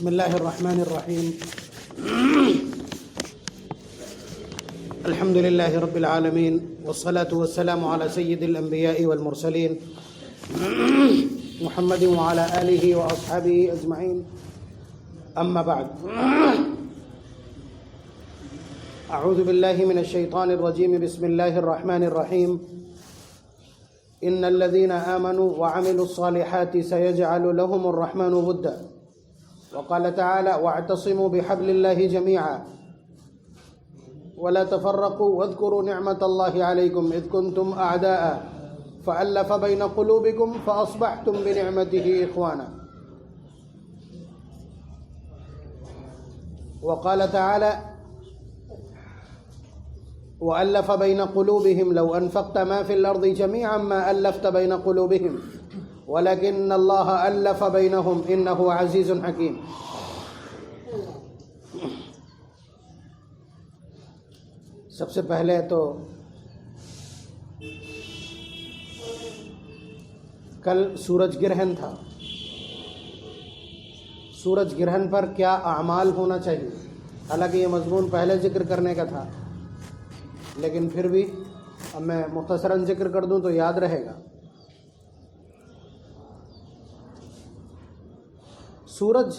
بسم الله الرحمن الرحيم. الحمد لله رب العالمين، والصلاة والسلام على سيد الأنبياء والمرسلين محمد وعلى آله وأصحابه أجمعين. أما بعد، أعوذ بالله من الشيطان الرجيم. بسم الله الرحمن الرحيم. إن الذين آمنوا وعملوا الصالحات سيجعل لهم الرحمن ودا. وقال تعالى: واعتصموا بحبل الله جميعا ولا تفرقوا واذكروا نعمة الله عليكم إذ كنتم أعداء فألف بين قلوبكم فأصبحتم بنعمته إخوانا. وقال تعالى: وألف بين قلوبهم لو أنفقت ما في الأرض جميعا ما ألفت بين قلوبهم ولكن الله ألف بينهم إنه عزيز حكيم. سب سے پہلے تو کل سورج گرہن تھا. سورج گرہن پر کیا اعمال ہونا چاہیے؟ حالانکہ یہ مضمون پہلے ذکر کرنے کا تھا، لیکن پھر بھی اب میں مختصراً ذکر کر دوں تو یاد رہے گا. سورج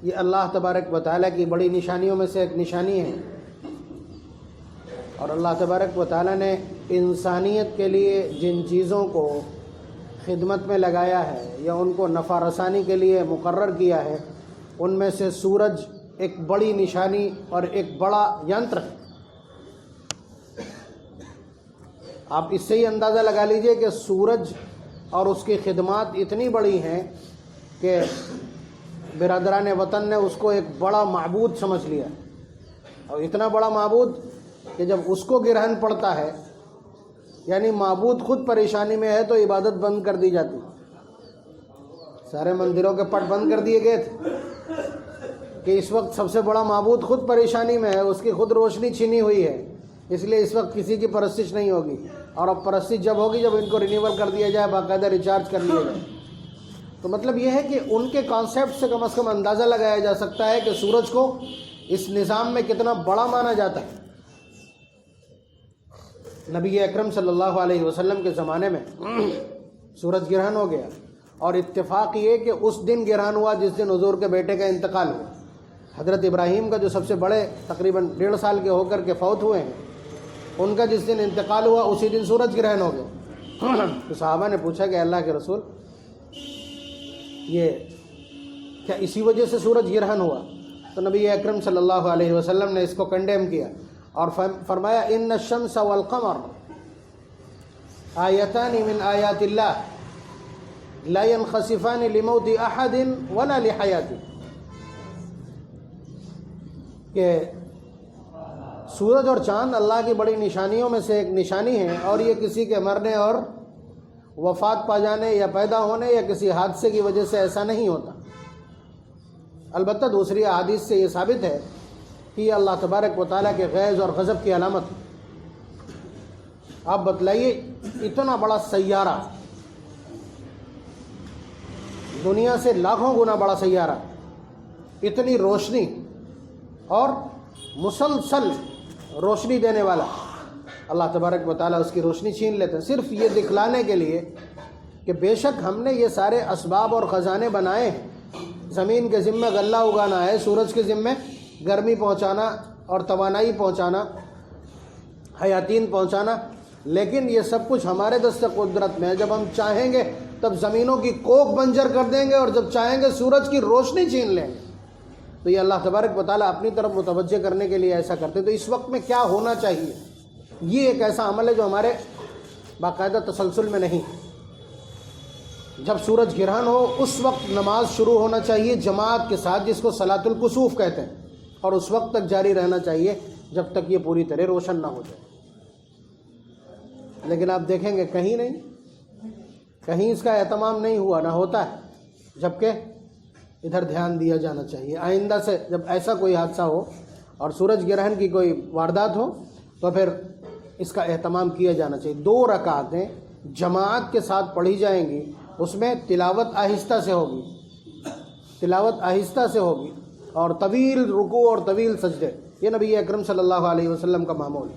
یہ اللہ تبارک و تعالیٰ کی بڑی نشانیوں میں سے ایک نشانی ہے، اور اللہ تبارک و تعالیٰ نے انسانیت کے لیے جن چیزوں کو خدمت میں لگایا ہے یا ان کو نفع رسانی کے لیے مقرر کیا ہے، ان میں سے سورج ایک بڑی نشانی اور ایک بڑا ینتر ہے. آپ اس سے ہی اندازہ لگا لیجئے کہ سورج اور اس کی خدمات اتنی بڑی ہیں کہ برادران وطن نے اس کو ایک بڑا معبود سمجھ لیا، اور اتنا بڑا معبود کہ جب اس کو گرہن پڑتا ہے، یعنی معبود خود پریشانی میں ہے تو عبادت بند کر دی جاتی. سارے مندروں کے پٹ بند کر دیے گئے تھے کہ اس وقت سب سے بڑا معبود خود پریشانی میں ہے، اس کی خود روشنی چھینی ہوئی ہے، اس لیے اس وقت کسی کی پرستش نہیں ہوگی. اور اب پرستش جب ہوگی جب ان کو رینیول کر دیا جائے، باقاعدہ ریچارج کر لیا جائے. تو مطلب یہ ہے کہ ان کے کانسیپٹ سے کم از کم اندازہ لگایا جا سکتا ہے کہ سورج کو اس نظام میں کتنا بڑا مانا جاتا ہے. نبی اکرم صلی اللہ علیہ وسلم کے زمانے میں سورج گرہن ہو گیا، اور اتفاق یہ کہ اس دن گرہن ہوا جس دن حضور کے بیٹے کا انتقال ہوا. حضرت ابراہیم کا جو سب سے بڑے تقریباً 1.5 سال کے ہو کر کے فوت ہوئے ہیں، ان کا جس دن انتقال ہوا اسی دن سورج گرہن ہو گیا. تو صحابہ نے پوچھا کہ اللہ کے رسول، یہ کیا اسی وجہ سے سورج گرہن ہوا؟ تو نبی اکرم صلی اللہ علیہ وسلم نے اس کو کنڈیم کیا اور فرمایا: ان الشمس والقمر آیتان من آیات اللہ لا ينخسفان لموت احد ولا لحیاته. کہ سورج اور چاند اللہ کی بڑی نشانیوں میں سے ایک نشانی ہے، اور یہ کسی کے مرنے اور وفات پا جانے یا پیدا ہونے یا کسی حادثے کی وجہ سے ایسا نہیں ہوتا. البتہ دوسری احادیث سے یہ ثابت ہے کہ یہ اللہ تبارک و تعالیٰ کے غیظ اور غضب کی علامت ہے. آپ بتلائیے، اتنا بڑا سیارہ، دنیا سے لاکھوں گنا بڑا سیارہ، اتنی روشنی اور مسلسل روشنی دینے والا، اللہ تبارک و تعالیٰ اس کی روشنی چھین لیتے ہیں صرف یہ دکھلانے کے لیے کہ بے شک ہم نے یہ سارے اسباب اور خزانے بنائے ہیں. زمین کے ذمہ غلہ اگانا ہے، سورج کے ذمہ گرمی پہنچانا اور توانائی پہنچانا، حیاتین پہنچانا، لیکن یہ سب کچھ ہمارے دست قدرت میں ہے. جب ہم چاہیں گے تب زمینوں کی کوک بنجر کر دیں گے، اور جب چاہیں گے سورج کی روشنی چھین لیں گے. تو یہ اللہ تبارک و تعالیٰ اپنی طرف متوجہ کرنے کے لیے ایسا کرتے. تو اس وقت میں کیا ہونا چاہیے؟ یہ ایک ایسا عمل ہے جو ہمارے باقاعدہ تسلسل میں نہیں. جب سورج گرہن ہو اس وقت نماز شروع ہونا چاہیے جماعت کے ساتھ، جس کو صلاۃ الکسوف کہتے ہیں، اور اس وقت تک جاری رہنا چاہیے جب تک یہ پوری طرح روشن نہ ہو جائے. لیکن آپ دیکھیں گے کہیں نہیں، کہیں اس کا اہتمام نہیں ہوا، نہ ہوتا ہے، جبکہ ادھر دھیان دیا جانا چاہیے. آئندہ سے جب ایسا کوئی حادثہ ہو اور سورج گرہن کی کوئی واردات ہو تو پھر اس کا اہتمام کیا جانا چاہیے. 2 رکعتیں جماعت کے ساتھ پڑھی جائیں گی، اس میں تلاوت آہستہ سے ہوگی، تلاوت آہستہ سے ہوگی، اور طویل رکوع اور طویل سجدے، یہ نبی اکرم صلی اللہ علیہ وسلم کا معمول۔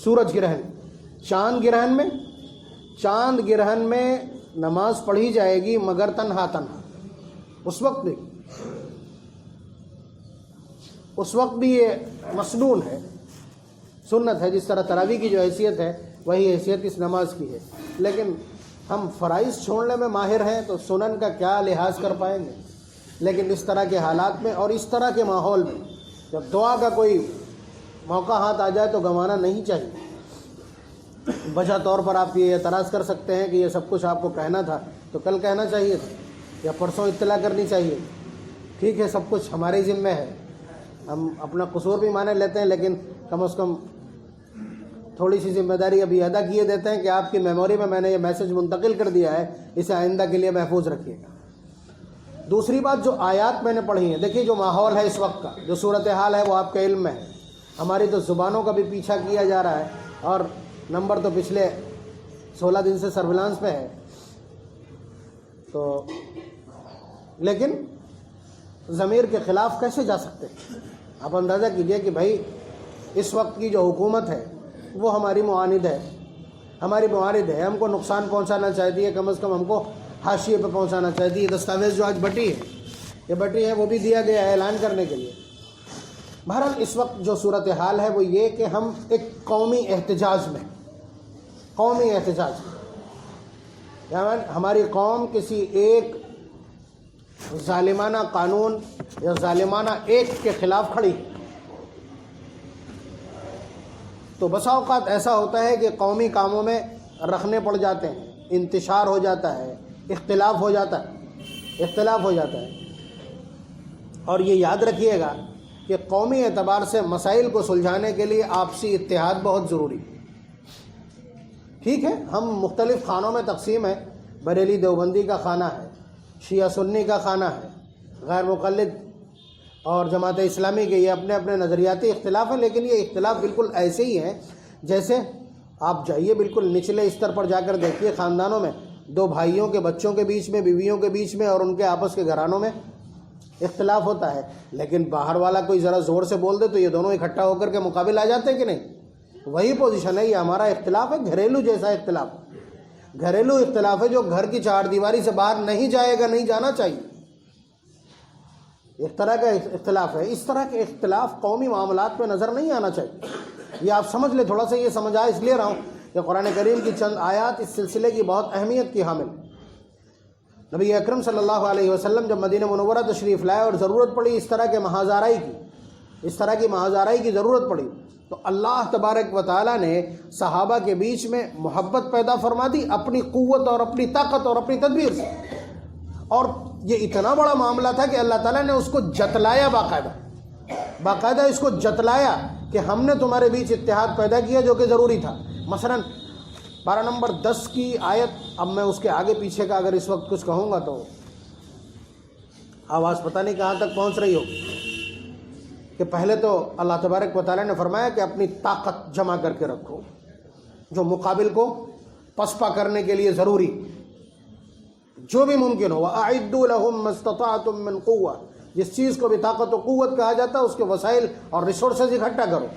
سورج گرہن، چاند گرہن میں نماز پڑھی جائے گی مگر تنہا اس وقت بھی یہ مسنون ہے، سنت ہے، جس طرح تراویح کی جو حیثیت ہے وہی حیثیت اس نماز کی ہے۔ لیکن ہم فرائض چھوڑنے میں ماہر ہیں تو سنن کا کیا لحاظ کر پائیں گے؟ لیکن اس طرح کے حالات میں اور اس طرح کے ماحول میں جب دعا کا کوئی موقع ہاتھ آ جائے تو گنوانا نہیں چاہیے۔ وجہ طور پر آپ یہ اعتراض کر سکتے ہیں کہ یہ سب کچھ آپ کو کہنا تھا تو کل کہنا چاہیے تھا یا پرسوں اطلاع کرنی چاہیے۔ ٹھیک ہے، سب کچھ ہمارے ذمہ ہے، ہم اپنا قصور بھی مانے لیتے ہیں، لیکن کم از کم تھوڑی سی ذمہ داری ابھی ادا کیے دیتے ہیں کہ آپ کی میموری میں نے یہ میسج منتقل کر دیا ہے، اسے آئندہ کے لیے محفوظ رکھیے گا۔ دوسری بات، جو آیات میں نے پڑھی ہیں، دیکھیے جو ماحول ہے اس وقت کا، جو صورتحال ہے وہ آپ کے علم میں ہے۔ ہماری تو زبانوں کا بھی پیچھا کیا جا رہا ہے اور نمبر تو پچھلے 16 دن سے سرویلانس میں ہے، تو لیکن ضمیر کے خلاف کیسے جا سکتے ہیں؟ آپ اندازہ کیجئے کہ بھائی اس وقت کی جو حکومت ہے وہ ہماری معاند ہے، ہم کو نقصان پہنچانا چاہتی ہے، کم از کم ہم کو حاشیے پہ پہنچانا چاہتی ہے۔ دستاویز جو آج بٹی ہے وہ بھی دیا گیا ہے اعلان کرنے کے لیے۔ بہرحال اس وقت جو صورتحال ہے وہ یہ کہ ہم ایک قومی احتجاج میں یعنی ہماری قوم کسی ایک ظالمانہ قانون یا ظالمانہ ایکٹ کے خلاف کھڑی ہے۔ تو بسا اوقات ایسا ہوتا ہے کہ قومی کاموں میں رکھنے پڑ جاتے ہیں، انتشار ہو جاتا ہے، اختلاف ہو جاتا ہے۔ اور یہ یاد رکھیے گا کہ قومی اعتبار سے مسائل کو سلجھانے کے لیے آپسی اتحاد بہت ضروری ہے۔ ٹھیک ہے، ہم مختلف خانوں میں تقسیم ہیں، بریلی دیوبندی کا خانہ ہے، شیعہ سنی کا خانہ ہے، غیر مقلد اور جماعت اسلامی کے یہ اپنے اپنے نظریاتی اختلاف ہیں، لیکن یہ اختلاف بالکل ایسے ہی ہیں جیسے آپ جائیے بالکل نچلے استر پر جا کر دیکھیے، خاندانوں میں دو بھائیوں کے بچوں کے بیچ میں، بیویوں کے بیچ میں اور ان کے آپس کے گھرانوں میں اختلاف ہوتا ہے، لیکن باہر والا کوئی ذرا زور سے بول دے تو یہ دونوں اکٹھا ہو کر کے مقابل آ جاتے ہیں کہ نہیں؟ وہی پوزیشن ہے، یہ ہمارا اختلاف ہے، گھریلو جیسا اختلاف ہے جو گھر کی چار دیواری سے باہر نہیں جائے گا، نہیں جانا چاہیے۔ ایک طرح کا اختلاف ہے، اس طرح کے اختلاف قومی معاملات میں نظر نہیں آنا چاہیے۔ یہ آپ سمجھ لیں، تھوڑا سا یہ سمجھا اس لیے رہا ہوں کہ قرآن کریم کی چند آیات اس سلسلے کی بہت اہمیت کی حامل۔ نبی اکرم صلی اللہ علیہ وسلم جب مدینہ منورہ تشریف لائے اور ضرورت پڑی اس طرح کی مہازارائی کی ضرورت پڑی، تو اللہ تبارک و تعالیٰ نے صحابہ کے بیچ میں محبت پیدا فرما دی اپنی قوت اور اپنی طاقت اور اپنی تدبیر سے۔ اور یہ اتنا بڑا معاملہ تھا کہ اللہ تعالیٰ نے اس کو جتلایا، باقاعدہ اس کو جتلایا کہ ہم نے تمہارے بیچ اتحاد پیدا کیا جو کہ ضروری تھا۔ مثلا پارہ نمبر 10 کی آیت، اب میں اس کے آگے پیچھے کا اگر اس وقت کچھ کہوں گا تو آواز پتہ نہیں کہاں تک پہنچ رہی ہو، کہ پہلے تو اللہ تبارک و تعالیٰ نے فرمایا کہ اپنی طاقت جمع کر کے رکھو، جو مقابل کو پسپا کرنے کے لیے ضروری جو بھی ممکن ہو۔ وَأَعِدُّوا لَهُم مَّا اسْتَطَعْتُم مِّن قُوَّةٍ، جس چیز کو بھی طاقت و قوت کہا جاتا ہے اس کے وسائل اور ریسورسز اکٹھا کرو۔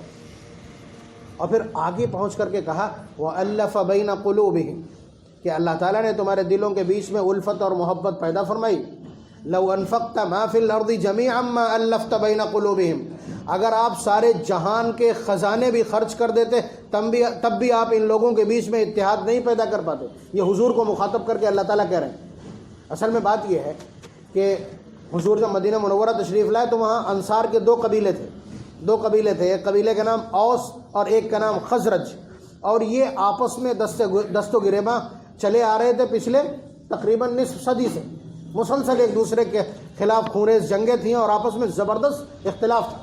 اور پھر آگے پہنچ کر کے کہا وَأَلَّفَ بَيْنَ قُلُوبِهِمْ، کہ اللہ تعالیٰ نے تمہارے دلوں کے بیچ میں الفت اور محبت پیدا فرمائی۔ لَوْ أَنفَقْتَ مَا فِي الْأَرْضِ جَمِيعًا مَّا أَلَّفْتَ بَيْنَ قُلُوبِهِمْ، اگر آپ سارے جہان کے خزانے بھی خرچ کر دیتے تب بھی آپ ان لوگوں کے بیچ میں اتحاد نہیں پیدا کر پاتے۔ یہ حضور کو مخاطب کر کے اللہ تعالیٰ کہہ رہے ہیں۔ اصل میں بات یہ ہے کہ حضور جب مدینہ منورہ تشریف لائے تو وہاں انصار کے دو قبیلے تھے، ایک قبیلے کا نام اوس اور ایک کا نام خزرج، اور یہ آپس میں دست و گریباں چلے آ رہے تھے پچھلے تقریباً نصف صدی سے، مسلسل ایک دوسرے کے خلاف خونریز جنگیں تھیں اور آپس میں زبردست اختلاف تھا۔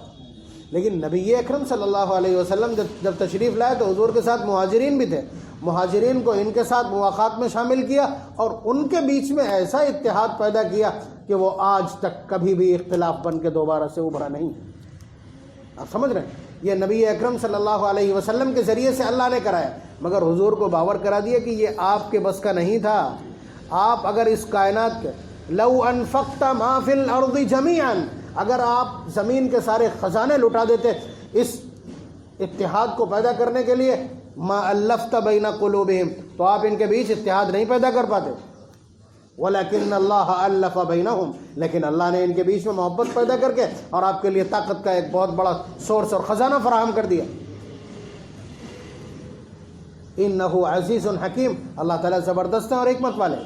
لیکن نبی اکرم صلی اللہ علیہ وسلم جب تشریف لائے تو حضور کے ساتھ مہاجرین بھی تھے، مہاجرین کو ان کے ساتھ مواخات میں شامل کیا اور ان کے بیچ میں ایسا اتحاد پیدا کیا کہ وہ آج تک کبھی بھی اختلاف بن کے دوبارہ سے ابھرا نہیں۔ آپ سمجھ رہے ہیں، یہ نبی اکرم صلی اللہ علیہ وسلم کے ذریعے سے اللہ نے کرایا، مگر حضور کو باور کرا دیا کہ یہ آپ کے بس کا نہیں تھا۔ آپ اگر اس کائنات کے لو انفقت ما فی الارض جمیعا، اگر آپ زمین کے سارے خزانے لٹا دیتے اس اتحاد کو پیدا کرنے کے لیے، ما الفت بین قلوبہم، تو آپ ان کے بیچ اتحاد نہیں پیدا کر پاتے. ولیکن اللہ الف بینہم، لیکن اللہ نے ان کے بیچ میں محبت پیدا کر کے اور آپ کے لیے طاقت کا ایک بہت بڑا سورس اور خزانہ فراہم کر دیا. انہ عزیز حکیم، اللہ تعالیٰ زبردست ہے اور حکمت والے.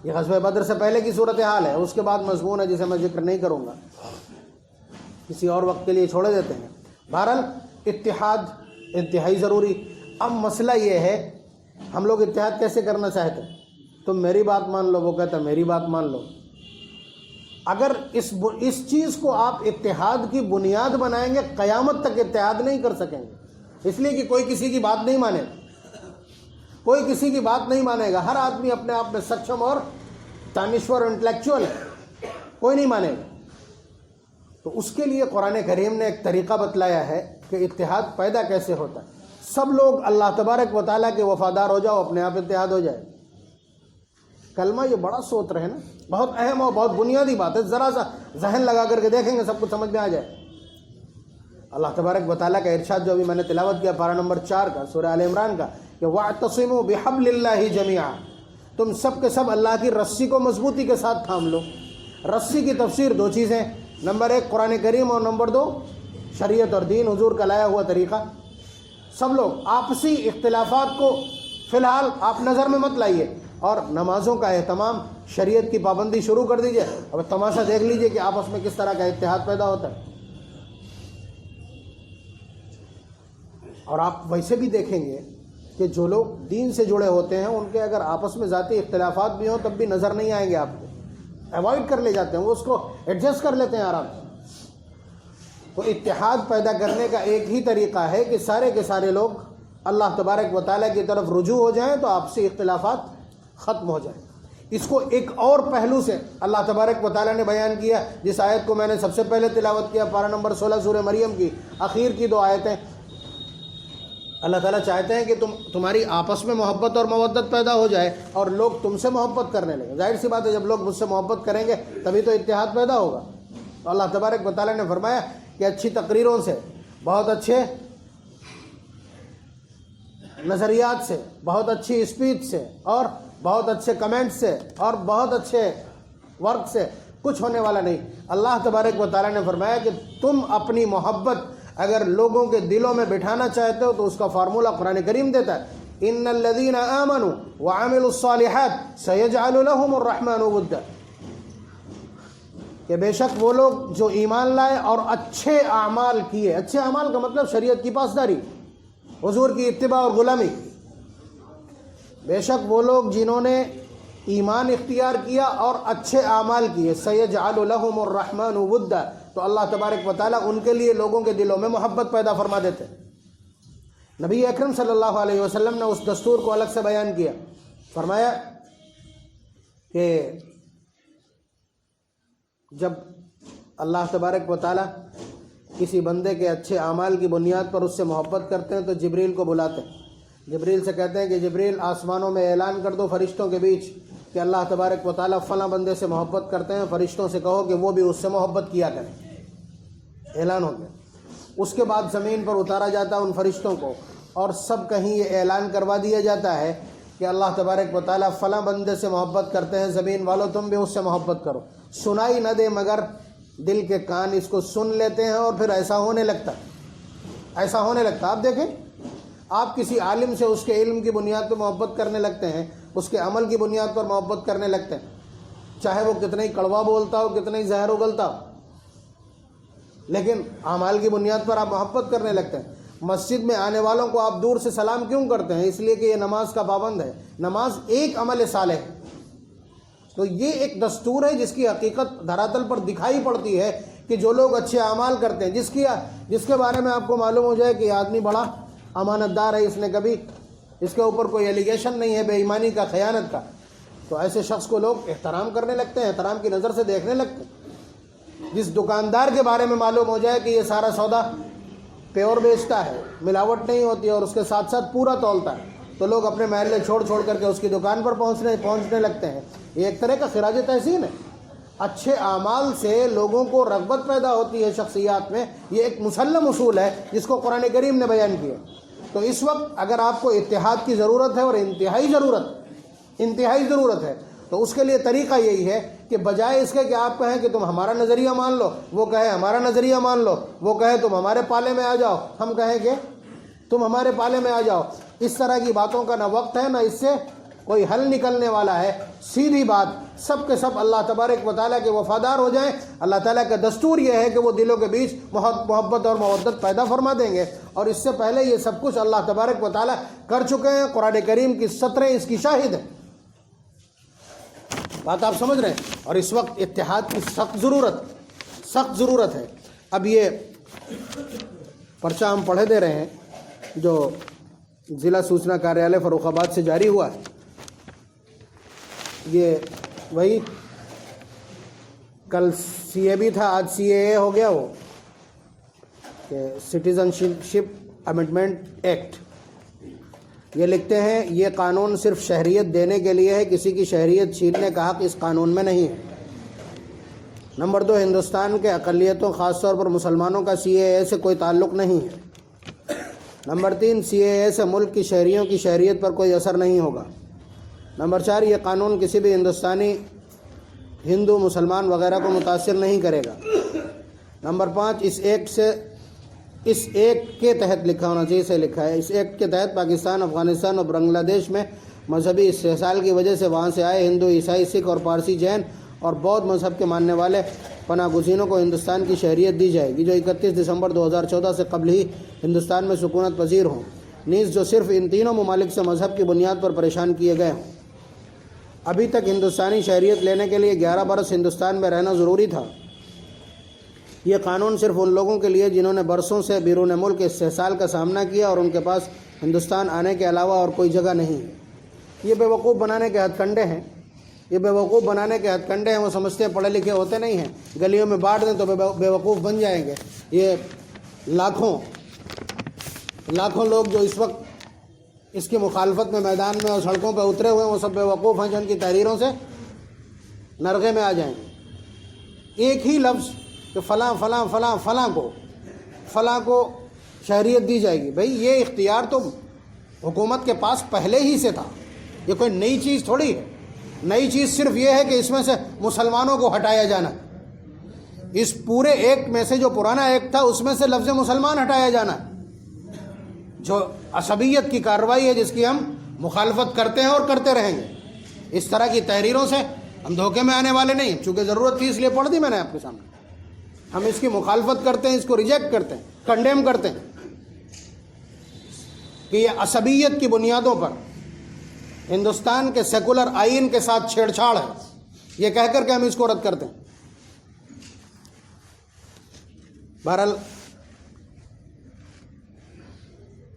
یہ غزوہ بدر سے پہلے کی صورتحال ہے، اس کے بعد مضمون ہے جسے میں ذکر نہیں کروں گا، کسی اور وقت کے لیے چھوڑے دیتے ہیں. بہرحال اتحاد انتہائی ضروری. اب مسئلہ یہ ہے، ہم لوگ اتحاد کیسے کرنا چاہتے ہیں؟ تم میری بات مان لو، وہ کہتا میری بات مان لو. اگر اس چیز کو آپ اتحاد کی بنیاد بنائیں گے، قیامت تک اتحاد نہیں کر سکیں گے. اس لیے کہ کوئی کسی کی بات نہیں مانے، کوئی کسی کی بات نہیں مانے گا. ہر آدمی اپنے آپ میں سکشم اور دانشور اور انٹلیکچوئل ہے، کوئی نہیں مانے گا. تو اس کے لیے قرآن کریم نے ایک طریقہ بتلایا ہے کہ اتحاد پیدا کیسے ہوتا ہے. سب لوگ اللہ تبارک و تعالیٰ کے وفادار ہو جاؤ، اپنے آپ اتحاد ہو جائے. کلمہ یہ بڑا سوت رہے نا، بہت اہم اور بہت بنیادی بات ہے. ذرا سا ذہن لگا کر کے دیکھیں گے سب کچھ سمجھ میں آ جائے. اللہ تبارک و تعالیٰ کا ارشاد جو ابھی میں نے تلاوت کیا پارہ نمبر 4 کا سورہ آل عمران کا، کہ وَاعْتَصِمُوا بِحَبْلِ اللَّهِ جَمِيعًا، تم سب کے سب اللہ کی رسی کو مضبوطی کے ساتھ تھام لو. رسی کی تفسیر 2 چیزیں، نمبر 1 قرآن کریم اور نمبر 2 شریعت اور دین، حضور کا لایا ہوا طریقہ. سب لوگ آپسی اختلافات کو فی الحال آپ نظر میں مت لائیے، اور نمازوں کا اہتمام، شریعت کی پابندی شروع کر دیجئے. اب تماشا دیکھ لیجئے کہ آپس میں کس طرح کا اتحاد پیدا ہوتا ہے. اور آپ ویسے بھی دیکھیں گے کہ جو لوگ دین سے جڑے ہوتے ہیں ان کے اگر آپس میں ذاتی اختلافات بھی ہوں تب بھی نظر نہیں آئیں گے آپ کو، ایوائڈ کر لے جاتے ہیں، وہ اس کو ایڈجسٹ کر لیتے ہیں آرام سے. تو اتحاد پیدا کرنے کا ایک ہی طریقہ ہے کہ سارے کے سارے لوگ اللہ تبارک و تعالیٰ کی طرف رجوع ہو جائیں تو آپسی اختلافات ختم ہو جائیں. اس کو ایک اور پہلو سے اللہ تبارک و تعالیٰ نے بیان کیا، جس آیت کو میں نے سب سے پہلے تلاوت کیا، پارہ نمبر 16 سورہ مریم کی آخر کی 2 آیتیں. اللہ تعالیٰ چاہتے ہیں کہ تمہاری آپس میں محبت اور مودت پیدا ہو جائے اور لوگ تم سے محبت کرنے لگے. ظاہر سی بات ہے جب لوگ مجھ سے محبت کریں گے تبھی تو اتحاد پیدا ہوگا. تو اللہ تبارک و تعالیٰ نے فرمایا کہ اچھی تقریروں سے، بہت اچھے نظریات سے، بہت اچھی اسپیچ سے اور بہت اچھے کمنٹ سے اور بہت اچھے ورک سے کچھ ہونے والا نہیں. اللہ تبارک و تعالیٰ نے فرمایا کہ تم اپنی محبت اگر لوگوں کے دلوں میں بٹھانا چاہتے ہو تو اس کا فارمولہ قرآن کریم دیتا ہے، ان الذین آمنوا وعملوا الصالحات سیجعل لهم الرحمن ودا، کہ بے شک وہ لوگ جو ایمان لائے اور اچھے اعمال کیے. اچھے اعمال کا مطلب شریعت کی پاسداری، حضور کی اتباع اور غلامی. بے شک وہ لوگ جنہوں نے ایمان اختیار کیا اور اچھے اعمال کیے، سیجعل لهم الرحمن ودا، تو اللہ تبارک و تعالیٰ ان کے لیے لوگوں کے دلوں میں محبت پیدا فرما دیتے. نبی اکرم صلی اللہ علیہ وسلم نے اس دستور کو الگ سے بیان کیا، فرمایا کہ جب اللہ تبارک و تعالیٰ کسی بندے کے اچھے اعمال کی بنیاد پر اس سے محبت کرتے ہیں تو جبریل کو بلاتے ہیں. جبریل سے کہتے ہیں کہ جبریل آسمانوں میں اعلان کر دو فرشتوں کے بیچ کہ اللہ تبارک و تعالیٰ فلاں بندے سے محبت کرتے ہیں، فرشتوں سے کہو کہ وہ بھی اس سے محبت کیا کریں. اعلان ہو گیا. اس کے بعد زمین پر اتارا جاتا ہے ان فرشتوں کو اور سب کہیں یہ اعلان کروا دیا جاتا ہے کہ اللہ تبارک و تعالیٰ فلاں بندے سے محبت کرتے ہیں، زمین والوں تم بھی اس سے محبت کرو. سنائی نہ دے مگر دل کے کان اس کو سن لیتے ہیں اور پھر ایسا ہونے لگتا. آپ دیکھیں، آپ کسی عالم سے اس کے علم کی بنیاد پر محبت کرنے لگتے ہیں، اس کے عمل کی بنیاد پر محبت کرنے لگتے ہیں، چاہے وہ کتنا ہی کڑوا بولتا ہو، کتنا ہی زہر اگلتا ہو، لیکن اعمال کی بنیاد پر آپ محبت کرنے لگتے ہیں. مسجد میں آنے والوں کو آپ دور سے سلام کیوں کرتے ہیں؟ اس لیے کہ یہ نماز کا پابند ہے. نماز ایک عمل صالح ہے. تو یہ ایک دستور ہے جس کی حقیقت دھراتل پر دکھائی پڑتی ہے کہ جو لوگ اچھے اعمال کرتے ہیں، جس کے بارے میں آپ کو معلوم ہو جائے کہ یہ آدمی بڑا امانت دار ہے، اس نے کبھی اس کے اوپر کوئی ایلیگیشن نہیں ہے بے ایمانی کا، خیانت کا، تو ایسے شخص کو لوگ احترام کرنے لگتے ہیں، احترام کی نظر سے دیکھنے لگتے ہیں. جس دکاندار کے بارے میں معلوم ہو جائے کہ یہ سارا سودا پیور بیچتا ہے، ملاوٹ نہیں ہوتی اور اس کے ساتھ ساتھ پورا تولتا ہے، تو لوگ اپنے محلے چھوڑ کر کے اس کی دکان پر پہنچنے لگتے ہیں. یہ ایک طرح کا خراج تحسین ہے. اچھے اعمال سے لوگوں کو رغبت پیدا ہوتی ہے شخصیات میں، یہ ایک مسلم اصول ہے جس کو قرآن کریم نے بیان کیا۔ تو اس وقت اگر آپ کو اتحاد کی ضرورت ہے اور انتہائی ضرورت ہے، تو اس کے لیے طریقہ یہی ہے کہ بجائے اس کے کہ آپ کہیں کہ تم ہمارا نظریہ مان لو، وہ کہے ہمارا نظریہ مان لو، وہ کہے تم ہمارے پالے میں آ جاؤ، ہم کہیں کہ تم ہمارے پالے میں آ جاؤ، اس طرح کی باتوں کا نہ وقت ہے، نہ اس سے کوئی حل نکلنے والا ہے۔ سیدھی بات، سب کے سب اللہ تبارک و تعالیٰ کے وفادار ہو جائیں۔ اللہ تعالیٰ کا دستور یہ ہے کہ وہ دلوں کے بیچ محبت اور مودت پیدا فرما دیں گے، اور اس سے پہلے یہ سب کچھ اللہ تبارک و تعالیٰ کر چکے ہیں۔ قرآن کریم کی سطریں اس کی شاہد ہیں۔ بات آپ سمجھ رہے ہیں؟ اور اس وقت اتحاد کی سخت ضرورت ہے۔ اب یہ پرچہ ہم پڑھے دے رہے ہیں جو ضلع سوچنا کاریالے فروخ آباد سے جاری ہوا ہے، یہ وہی کل سی اے بھی تھا، آج سی اے اے ہو گیا، وہ کہ سٹیزن شپ امینڈمنٹ ایکٹ۔ یہ لکھتے ہیں یہ قانون صرف شہریت دینے کے لیے ہے، کسی کی شہریت چھیننے کا حق اس قانون میں نہیں ہے۔ نمبر 2، ہندوستان کے اقلیتوں خاص طور پر مسلمانوں کا سی اے اے سے کوئی تعلق نہیں ہے۔ نمبر 3، سی اے اے سے ملک کی شہریوں کی شہریت پر کوئی اثر نہیں ہوگا۔ نمبر 4، یہ قانون کسی بھی ہندوستانی ہندو، مسلمان وغیرہ کو متاثر نہیں کرے گا۔ نمبر 5، اس ایکٹ کے تحت لکھا ہونا چاہیے، سے لکھا ہے، اس ایکٹ کے تحت پاکستان، افغانستان اور بنگلہ دیش میں مذہبی استحصال کی وجہ سے وہاں سے آئے ہندو، عیسائی، سکھ اور پارسی، جین اور بودھ مذہب کے ماننے والے پناہ گزینوں کو ہندوستان کی شہریت دی جائے گی جو 31 دسمبر 2014 سے قبل ہی ہندوستان میں سکونت پذیر ہوں، نیز جو صرف ان تینوں ممالک سے مذہب کی بنیاد پر پریشان کیے گئے ہوں۔ ابھی تک ہندوستانی شہریت لینے کے لیے 11 برس ہندوستان میں رہنا ضروری تھا۔ یہ قانون صرف ان لوگوں کے لیے جنہوں نے برسوں سے بیرون ملک استحصال کا سامنا کیا اور ان کے پاس ہندوستان آنے کے علاوہ اور کوئی جگہ نہیں ہے۔ یہ بیوقوف بنانے کے ہتھ کنڈے ہیں، وہ سمجھتے ہیں پڑھے لکھے ہوتے نہیں ہیں، گلیوں میں بانٹ دیں تو بیوقوف بن جائیں گے۔ یہ لاکھوں لوگ جو اس وقت اس کی مخالفت میں میدان میں اور سڑکوں پہ اترے ہوئے ہیں، وہ سب بیوقوف ہیں جو ان کی تحریروں سے نرغے میں آ جائیں گے۔ ایک ہی لفظ کہ فلاں فلاں فلاں فلاں کو شہریت دی جائے گی، بھئی یہ اختیار تو حکومت کے پاس پہلے ہی سے تھا، یہ کوئی نئی چیز تھوڑی ہے۔ نئی چیز صرف یہ ہے کہ اس میں سے مسلمانوں کو ہٹایا جانا، اس پورے ایکٹ میں سے جو پرانا ایکٹ تھا اس میں سے لفظ مسلمان ہٹایا جانا، جو عصبیت کی کارروائی ہے جس کی ہم مخالفت کرتے ہیں اور کرتے رہیں گے۔ اس طرح کی تحریروں سے ہم دھوکے میں آنے والے نہیں، چونکہ ضرورت تھی اس لیے پڑھ دی میں نے آپ کے سامنے۔ ہم اس کی مخالفت کرتے ہیں، اس کو ریجیکٹ کرتے ہیں، کنڈیم کرتے ہیں کہ یہ عصبیت کی بنیادوں پر ہندوستان کے سیکولر آئین کے ساتھ چھیڑ چھاڑ ہے، یہ کہہ کر کے ہم اس کو رد کرتے ہیں۔ بہرحال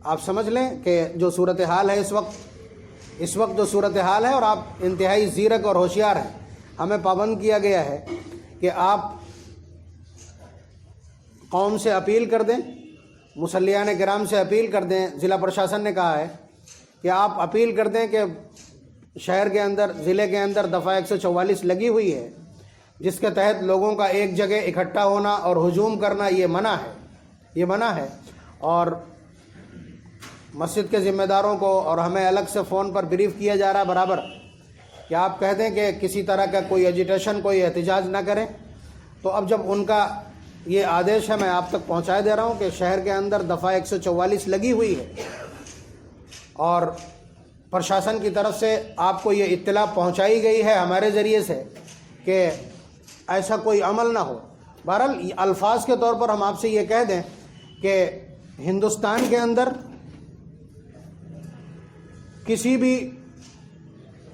آپ سمجھ لیں کہ جو صورتحال ہے اس وقت جو صورتحال ہے، اور آپ انتہائی زیرک اور ہوشیار ہیں، ہمیں پابند کیا گیا ہے کہ آپ قوم سے اپیل کر دیں، مصلیان کرام سے اپیل کر دیں۔ ضلع پرشاسن نے کہا ہے کہ آپ اپیل کر دیں کہ شہر کے اندر، ضلع کے اندر دفعہ 144 لگی ہوئی ہے، جس کے تحت لوگوں کا ایک جگہ اکٹھا ہونا اور ہجوم کرنا یہ منع ہے، اور مسجد کے ذمہ داروں کو اور ہمیں الگ سے فون پر بریف کیا جا رہا ہے برابر کہ آپ کہہ دیں کہ کسی طرح کا کوئی ایجیٹیشن، کوئی احتجاج نہ کریں۔ تو اب جب ان کا یہ آدیش ہے، میں آپ تک پہنچائے دے رہا ہوں کہ شہر کے اندر دفعہ 144 لگی ہوئی ہے، اور پرشاسن کی طرف سے آپ کو یہ اطلاع پہنچائی گئی ہے ہمارے ذریعے سے کہ ایسا کوئی عمل نہ ہو۔ بہرحال الفاظ کے طور پر ہم آپ سے یہ کہہ دیں کہ ہندوستان کے اندر کسی بھی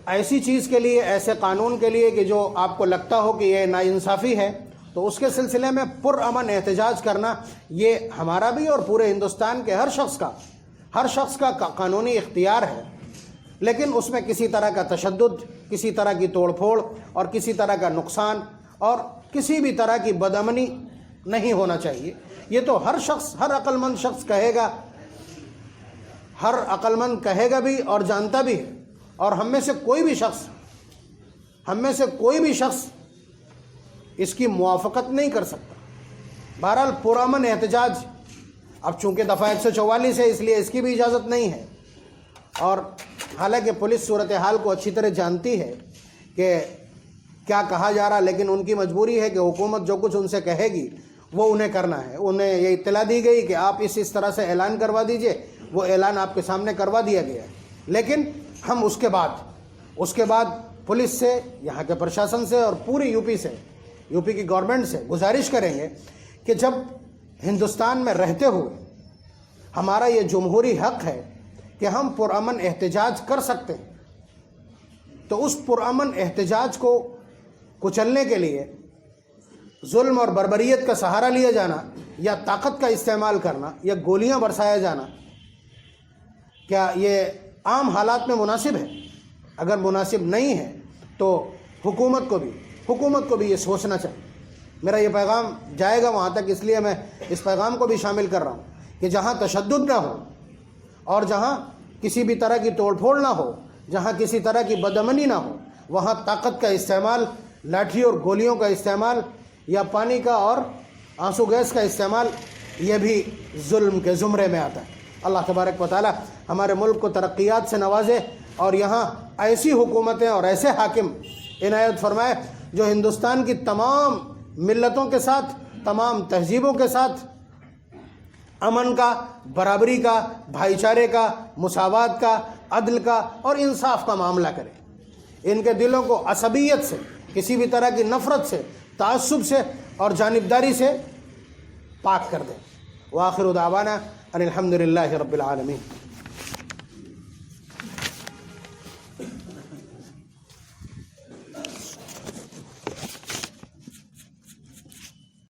ایسی چیز کے لیے، ایسے قانون کے لیے کہ جو آپ کو لگتا ہو کہ یہ ناانصافی ہے، تو اس کے سلسلے میں پرامن احتجاج کرنا یہ ہمارا بھی اور پورے ہندوستان کے ہر شخص کا قانونی اختیار ہے، لیکن اس میں کسی طرح کا تشدد، کسی طرح کی توڑ پھوڑ اور کسی طرح کا نقصان اور کسی بھی طرح کی بدامنی نہیں ہونا چاہیے۔ یہ تو ہر عقل مند شخص کہے گا بھی اور جانتا بھی ہے، اور ہم میں سے کوئی بھی شخص اس کی موافقت نہیں کر سکتا۔ بہرحال پرامن احتجاج اب چونکہ دفعہ 144 ہے اس لیے اس کی بھی اجازت نہیں ہے، اور حالانکہ پولیس صورتحال کو اچھی طرح جانتی ہے کہ کیا کہا جا رہا، لیکن ان کی مجبوری ہے کہ حکومت جو کچھ ان سے کہے گی وہ انہیں کرنا ہے۔ انہیں یہ اطلاع دی گئی کہ آپ اس طرح سے اعلان کروا دیجئے، وہ اعلان آپ کے سامنے کروا دیا گیا ہے، لیکن ہم اس کے بعد پولیس سے، یہاں کے پرشاسن سے اور پوری یو پی کی گورنمنٹ سے گزارش کریں گے کہ جب ہندوستان میں رہتے ہوئے ہمارا یہ جمہوری حق ہے کہ ہم پرامن احتجاج کر سکتے ہیں، تو اس پرامن احتجاج کو کچلنے کے لیے ظلم اور بربریت کا سہارا لیا جانا یا طاقت کا استعمال کرنا یا گولیاں برسایا جانا، کیا یہ عام حالات میں مناسب ہے؟ اگر مناسب نہیں ہے تو حکومت کو بھی یہ سوچنا چاہیے۔ میرا یہ پیغام جائے گا وہاں تک، اس لیے میں اس پیغام کو بھی شامل کر رہا ہوں کہ جہاں تشدد نہ ہو اور جہاں کسی بھی طرح کی توڑ پھوڑ نہ ہو، جہاں کسی طرح کی بدامنی نہ ہو، وہاں طاقت کا استعمال، لاٹھی اور گولیوں کا استعمال یا پانی کا اور آنسو گیس کا استعمال، یہ بھی ظلم کے زمرے میں آتا ہے۔ اللہ تبارک و تعالی ہمارے ملک کو ترقیات سے نوازے اور یہاں ایسی حکومتیں اور ایسے حاکم عنایت فرمائے جو ہندوستان کی تمام ملتوں کے ساتھ، تمام تہذیبوں کے ساتھ امن کا، برابری کا، بھائی چارے کا، مساوات کا، عدل کا اور انصاف کا معاملہ کرے۔ ان کے دلوں کو عصبیت سے، کسی بھی طرح کی نفرت سے، تعصب سے اور جانبداری سے پاک کر دیں۔ وآخر دعوانا ان الحمد للہ رب العالمین۔